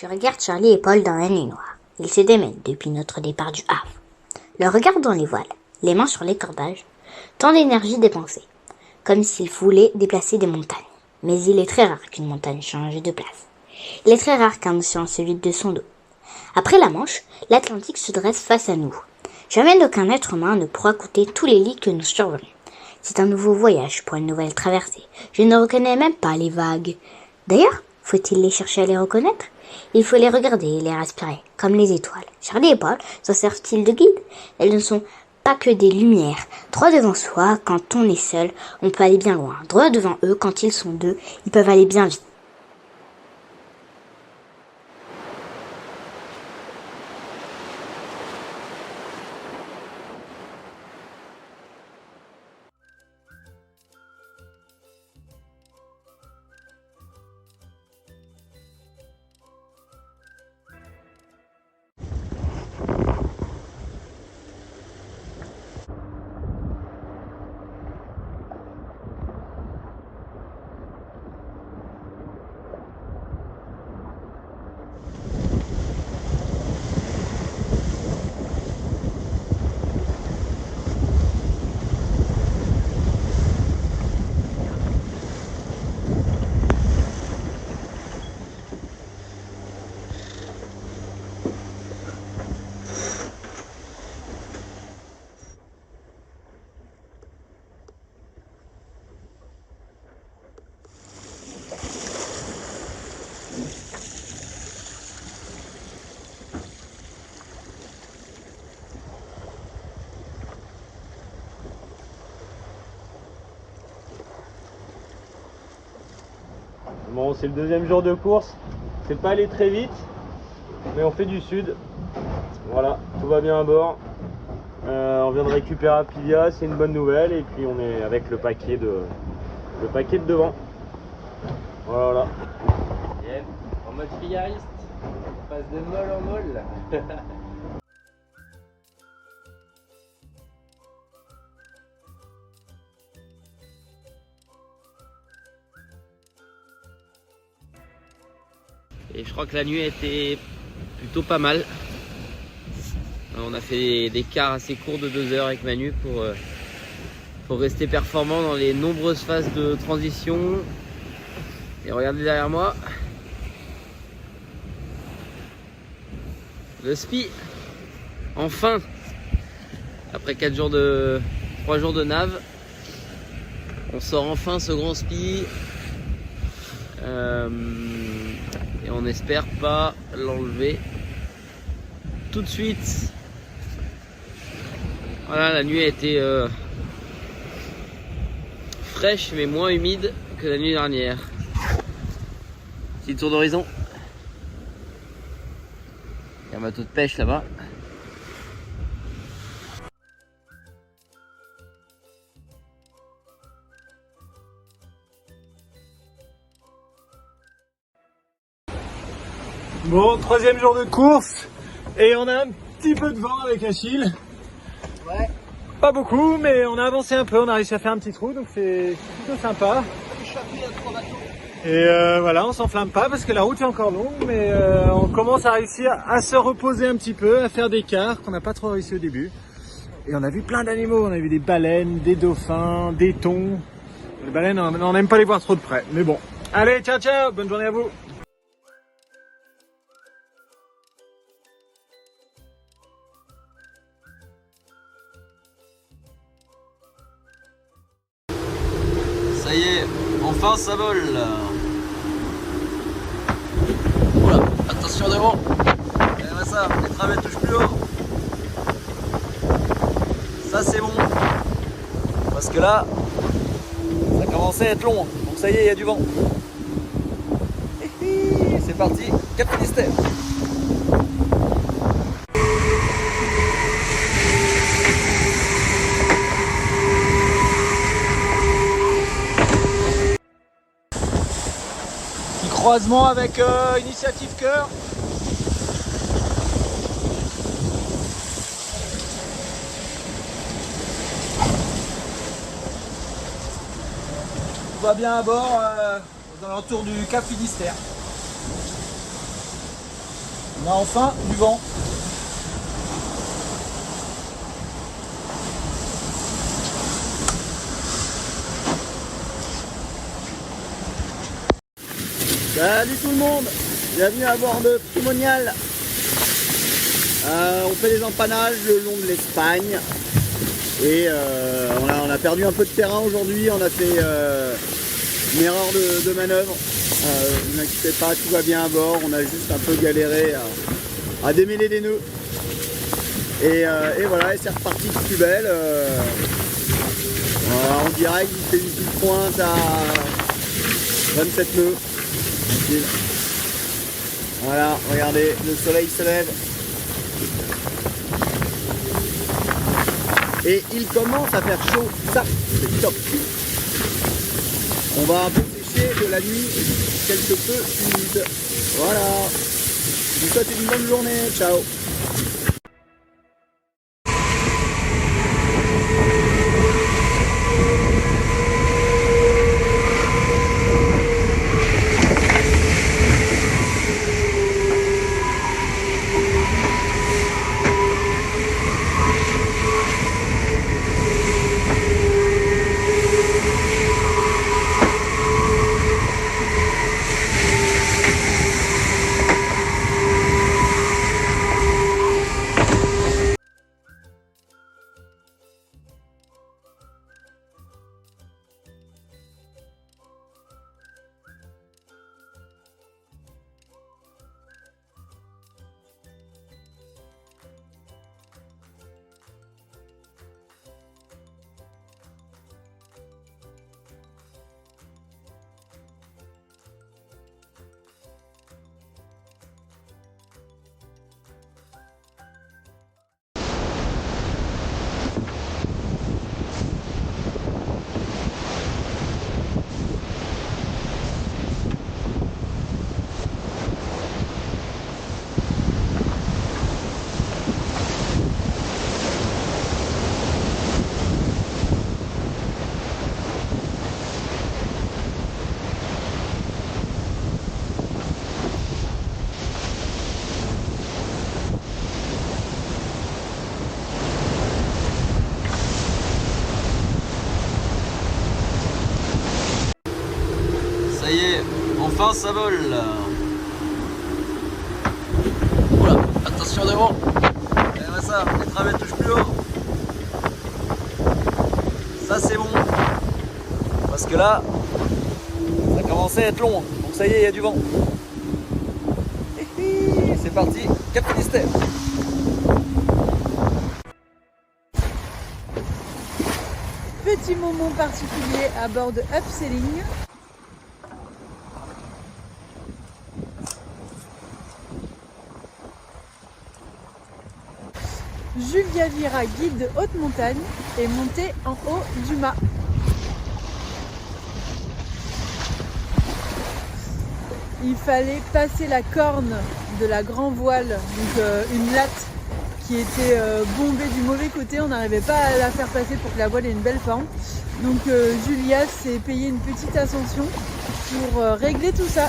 Je regarde Charlie et Paul dans la nuit noire. Ils se démènent depuis notre départ du Havre. Le regard dans les voiles, les mains sur les cordages, tant d'énergie dépensée, comme s'ils voulaient déplacer des montagnes. Mais il est très rare qu'une montagne change de place. Il est très rare qu'un océan se vide de son dos. Après la Manche, l'Atlantique se dresse face à nous. Jamais aucun être humain ne pourra coûter tous les lits que nous survolons. C'est un nouveau voyage pour une nouvelle traversée. Je ne reconnais même pas les vagues. D'ailleurs, faut-il les chercher à les reconnaître? Il faut les regarder et les respirer, comme les étoiles. Charlie et Paul s'en servent-ils de guide? Elles ne sont pas que des lumières. Droit devant soi, quand on est seul, on peut aller bien loin. Droit devant eux, quand ils sont deux, ils peuvent aller bien vite. Bon, c'est le deuxième jour de course. C'est pas allé très vite, mais on fait du sud. Voilà, tout va bien à bord. On vient de récupérer Apilia, c'est une bonne nouvelle. Et puis on est avec le paquet de devant. Voilà. Yep, en mode figariste, on passe de molle en molle. Et je crois que la nuit a été plutôt pas mal. On a fait des quarts assez courts de 2 heures avec Manu pour rester performant dans les nombreuses phases de transition. Et regardez derrière moi, le SPI, enfin, après 3 jours de nav, on sort enfin ce grand SPI. Et on espère pas l'enlever tout de suite. Voilà, la nuit a été fraîche mais moins humide que la nuit dernière. Petit tour d'horizon. Il y a un bateau de pêche là-bas. Bon, troisième jour de course. Et on a un petit peu de vent avec Achille. Ouais. Pas beaucoup, mais on a avancé un peu. On a réussi à faire un petit trou, donc c'est plutôt sympa. Et voilà, on s'enflamme pas parce que la route est encore longue, mais on commence à réussir à se reposer un petit peu, à faire des quarts qu'on n'a pas trop réussi au début. Et on a vu plein d'animaux, on a vu des baleines, des dauphins, des thons. Les baleines, on n'aime pas les voir trop de près, mais bon. Allez, ciao ciao, bonne journée à vous. Ça y est, enfin ça vole. Oula, attention devant. Regardez ça, les travées touchent plus haut. Ça c'est bon. Parce que là, ça commençait à être long. Donc ça y est, il y a du vent. C'est parti, Cap Finistère. Croisement avec Initiative Cœur. Tout va bien à bord aux alentours du Cap Finistère. On a enfin du vent. Salut tout le monde, bienvenue à bord de Primonial. On fait des empanages le long de l'Espagne et on a perdu un peu de terrain aujourd'hui, on a fait une erreur de manœuvre. Ne vous inquiétez pas, tout va bien à bord, on a juste un peu galéré à démêler des nœuds. Et voilà, et c'est reparti de plus belle. Voilà, en direct, il fait une petite pointe à 27 nœuds. Tranquille. Voilà, regardez, le soleil se lève. Et il commence à faire chaud, ça c'est top. On va un peu pêcher de la nuit quelque peu humide. Voilà. Je vous souhaite une bonne journée. Ciao. Ça y est, enfin ça vole. Oula, attention devant. Regardez ça, les travées touchent plus haut. Ça c'est bon. Parce que là, ça commençait à être long. Donc ça y est, il y a du vent. Et c'est parti, Cap Finistère. Petit moment particulier à bord de Upselling. Julia Vira, guide de haute montagne, est montée en haut du mât. Il fallait passer la corne de la grand voile, donc une latte qui était bombée du mauvais côté. On n'arrivait pas à la faire passer pour que la voile ait une belle forme. Donc Julia s'est payé une petite ascension pour régler tout ça.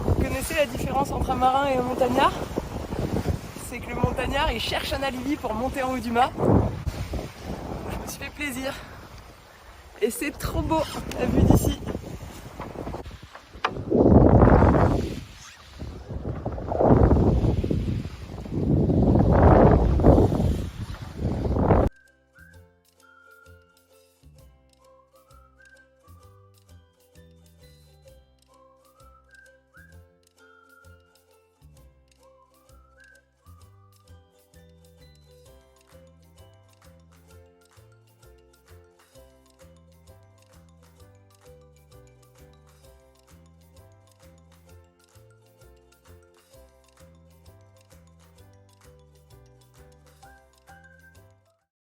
Vous connaissez la différence entre un marin et un montagnard ? C'est que le montagnard il cherche un alibi pour monter en haut du mât. Je me suis fait plaisir. Et c'est trop beau la vue d'ici.